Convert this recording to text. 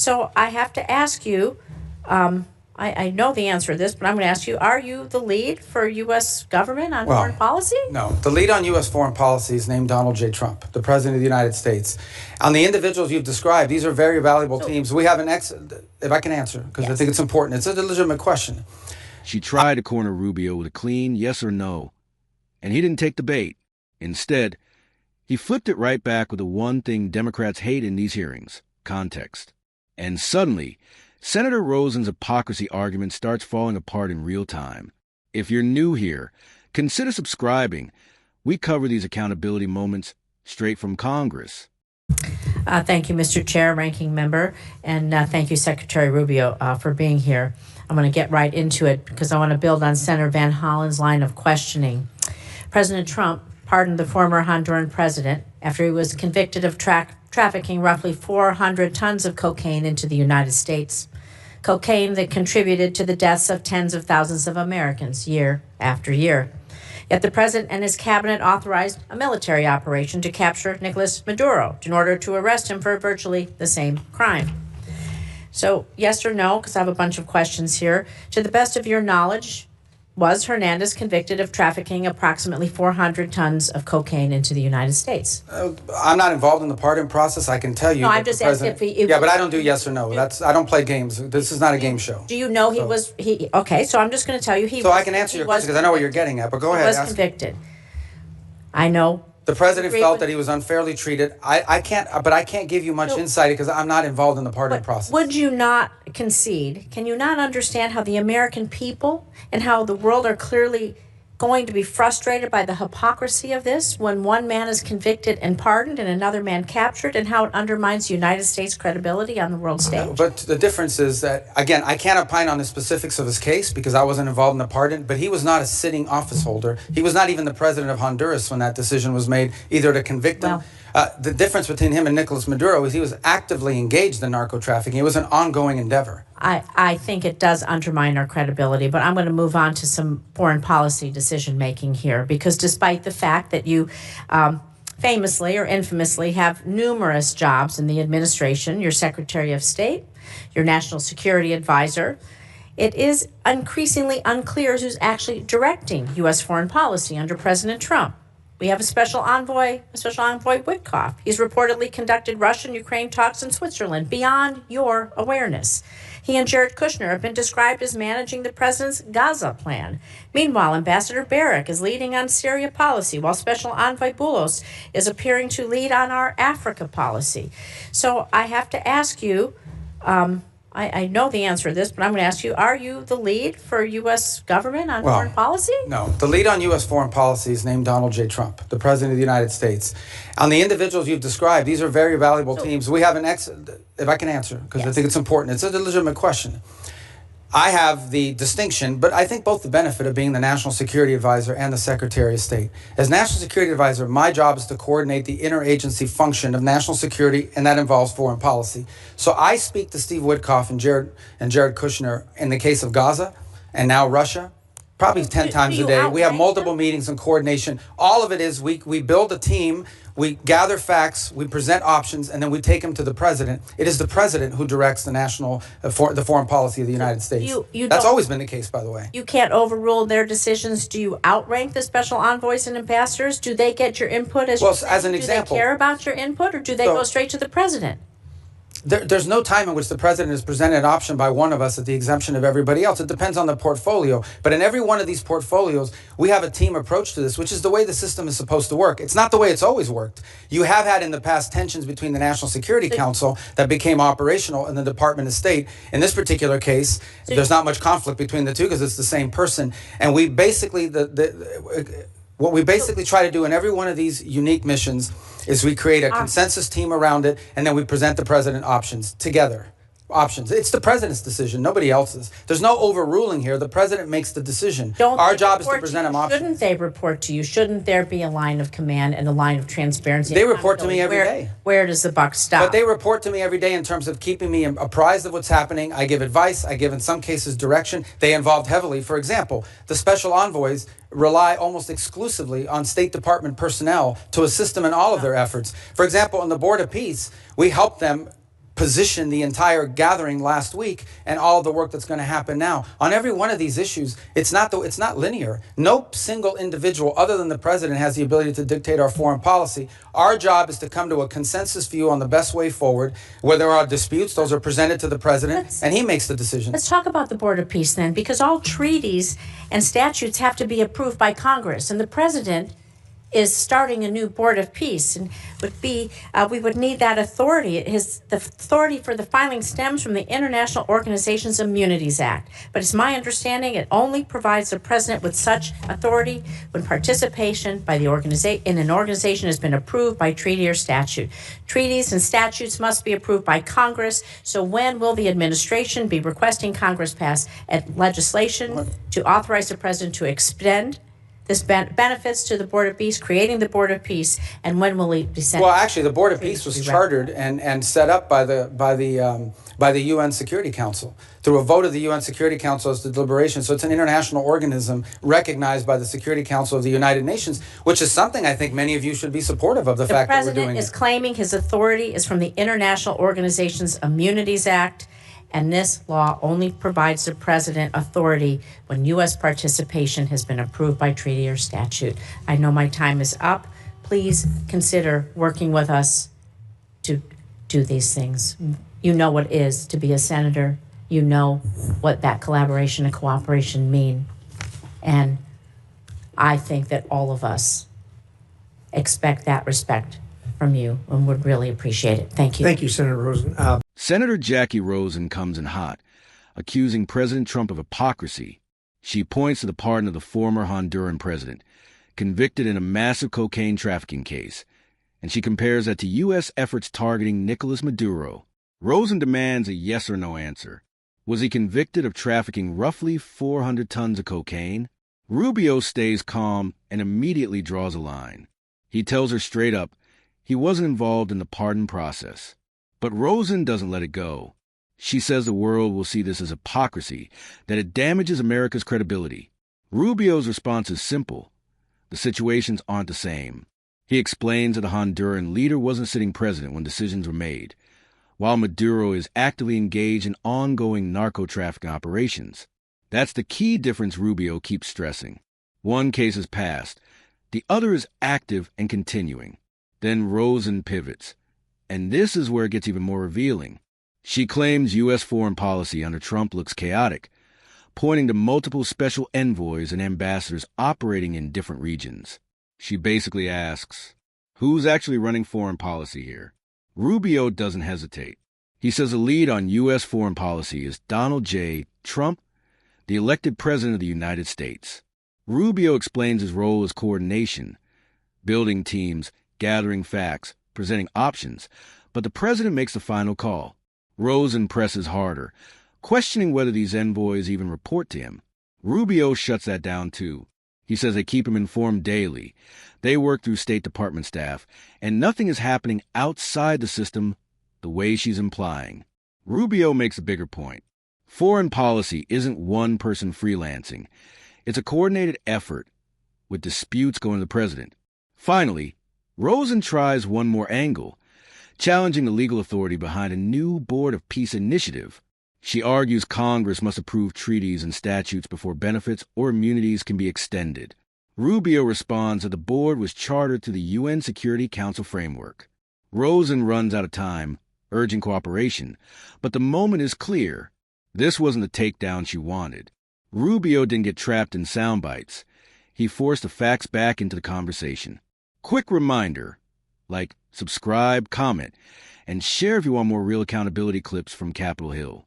So I have to ask you, I know the answer to this, but I'm going to ask you, are you the lead for U.S. government on foreign policy? No. The lead on U.S. foreign policy is named Donald J. Trump, the President of the United States. On the individuals you've described, these are very valuable teams. We have if I can answer, because I think it's important. It's a legitimate question. She tried to corner Rubio with a clean yes or no, and he didn't take the bait. Instead, he flipped it right back with the one thing Democrats hate in these hearings: context. And suddenly, Senator Rosen's hypocrisy argument starts falling apart in real time. If you're new here, consider subscribing. We cover these accountability moments straight from Congress. Thank you, Mr. Chair, Ranking Member, and thank you, Secretary Rubio, for being here. I'm going to get right into it because I want to build on Senator Van Hollen's line of questioning. President Trump pardoned the former Honduran president after he was convicted of trafficking roughly 400 tons of cocaine into the United States. Cocaine that contributed to the deaths of tens of thousands of Americans year after year. Yet the president and his cabinet authorized a military operation to capture Nicolas Maduro in order to arrest him for virtually the same crime. So, yes or no, because I have a bunch of questions here. To the best of your knowledge, was Hernandez convicted of trafficking approximately 400 tons of cocaine into the United States? I'm not involved in the pardon process. I can tell you. No, I'm just asking if he... Yeah, but I don't do yes or no. I don't play games. This is not a game show. Do you know okay, so I'm just going to tell you I can answer your question because I know what you're getting at, but go ahead. He was convicted. I know. The president felt that he was unfairly treated. I can't give you much insight because I'm not involved in the pardon process. Would you not concede? Can you not understand how the American people and how the world are clearly going to be frustrated by the hypocrisy of this when one man is convicted and pardoned and another man captured, and how it undermines the United States' credibility on the world stage? No, but the difference is that, again, I can't opine on the specifics of his case because I wasn't involved in the pardon, but he was not a sitting office holder. He was not even the president of Honduras when that decision was made, either to convict him. The difference between him and Nicolas Maduro is he was actively engaged in narco trafficking. It was an ongoing endeavor. I think it does undermine our credibility, but I'm going to move on to some foreign policy decision-making here, because despite the fact that you famously or infamously have numerous jobs in the administration, your Secretary of State, your National Security Advisor, it is increasingly unclear who's actually directing U.S. foreign policy under President Trump. We have a special envoy Witkoff. He's reportedly conducted Russian-Ukraine talks in Switzerland beyond your awareness. He and Jared Kushner have been described as managing the president's Gaza plan. Meanwhile, Ambassador Barrack is leading on Syria policy, while Special Envoy Boulos is appearing to lead on our Africa policy. So I have to ask you, I know the answer to this, but I'm going to ask you, are you the lead for U.S. government on foreign policy? No. The lead on U.S. foreign policy is named Donald J. Trump, the President of the United States. On the individuals you've described, these are very valuable teams. We have if I can answer, because I think it's important. It's a legitimate question. I have the distinction, but I think both the benefit of being the National Security Advisor and the Secretary of State. As National Security Advisor, my job is to coordinate the interagency function of national security, and that involves foreign policy. So I speak to Steve Witkoff and Jared Kushner in the case of Gaza and now Russia, probably 10 times a day. We have multiple meetings and coordination. All of it is we build a team, we gather facts, we present options, and then we take them to the president. It is the president who directs the the foreign policy of the United States. That's always been the case, by the way. You can't overrule their decisions. Do you outrank the special envoys and ambassadors? Do they get your input as an example? Do they care about your input, or do they go straight to the president? There's no time in which the president is presented an option by one of us at the exemption of everybody else. It depends on the portfolio. But in every one of these portfolios, we have a team approach to this, which is the way the system is supposed to work. It's not the way it's always worked. You have had in the past tensions between the National Security Council that became operational in the Department of State. In this particular case, there's not much conflict between the two because it's the same person. And we basically, what we basically try to do in every one of these unique missions is we create a consensus team around it, and then we present the president options together. It's the president's decision, nobody else's. There's no overruling here. The president makes the decision. Our job is to present him options. Shouldn't they report to you? Shouldn't there be a line of command and a line of transparency? They report to me every day. Where does the buck stop? But they report to me every day in terms of keeping me apprised of what's happening. I give advice. I give, in some cases, direction. They involved heavily. For example, the special envoys rely almost exclusively on State Department personnel to assist them in all of their efforts. For example, on the Board of Peace, we help them positioned the entire gathering last week and all the work that's going to happen now. On every one of these issues, it's not linear. No single individual other than the president has the ability to dictate our foreign policy. Our job is to come to a consensus view on the best way forward. Where there are disputes, those are presented to the president, and he makes the decision. Let's talk about the Board of Peace then, because all treaties and statutes have to be approved by Congress, and the president is starting a new Board of Peace, and we would need that authority. The authority for the filing stems from the International Organizations Immunities Act, but it's my understanding it only provides the president with such authority when participation by the in an organization has been approved by treaty or statute. Treaties and statutes must be approved by Congress. So when will the administration be requesting Congress pass legislation to authorize the president to extend this benefits to the Board of Peace, creating the Board of Peace, and when will it be sent? Well, actually, the Board of Peace was chartered and set up by the UN Security Council through a vote of the UN Security Council as the deliberation. So it's an international organism recognized by the Security Council of the United Nations, which is something I think many of you should be supportive of. The fact that we're doing it. The president is claiming his authority is from the International Organizations Immunities Act. And this law only provides the president authority when U.S. participation has been approved by treaty or statute. I know my time is up. Please consider working with us to do these things. You know what it is to be a senator. You know what that collaboration and cooperation mean. And I think that all of us expect that respect from you and would really appreciate it. Thank you. Thank you, Senator Rosen. Senator Jacky Rosen comes in hot, accusing President Trump of hypocrisy. She points to the pardon of the former Honduran president, convicted in a massive cocaine trafficking case, and she compares that to U.S. efforts targeting Nicolas Maduro. Rosen demands a yes or no answer. Was he convicted of trafficking roughly 400 tons of cocaine? Rubio stays calm and immediately draws a line. He tells her straight up he wasn't involved in the pardon process. But Rosen doesn't let it go. She says the world will see this as hypocrisy, that it damages America's credibility. Rubio's response is simple. The situations aren't the same. He explains that the Honduran leader wasn't sitting president when decisions were made, while Maduro is actively engaged in ongoing narco-trafficking operations. That's the key difference Rubio keeps stressing. One case is passed. The other is active and continuing. Then Rosen pivots. And this is where it gets even more revealing. She claims U.S. foreign policy under Trump looks chaotic, pointing to multiple special envoys and ambassadors operating in different regions. She basically asks, who's actually running foreign policy here? Rubio doesn't hesitate. He says the lead on U.S. foreign policy is Donald J. Trump, the elected president of the United States. Rubio explains his role as coordination, building teams, gathering facts, presenting options, but the president makes the final call. Rosen presses harder, questioning whether these envoys even report to him. Rubio shuts that down too. He says they keep him informed daily. They work through State Department staff, and nothing is happening outside the system the way she's implying. Rubio makes a bigger point. Foreign policy isn't one person freelancing. It's a coordinated effort, with disputes going to the president. Finally, Rosen tries one more angle, challenging the legal authority behind a new Board of Peace initiative. She argues Congress must approve treaties and statutes before benefits or immunities can be extended. Rubio responds that the board was chartered to the UN Security Council framework. Rosen runs out of time, urging cooperation, but the moment is clear. This wasn't the takedown she wanted. Rubio didn't get trapped in sound bites. He forced the facts back into the conversation. Quick reminder, like, subscribe, comment, and share if you want more real accountability clips from Capitol Hill.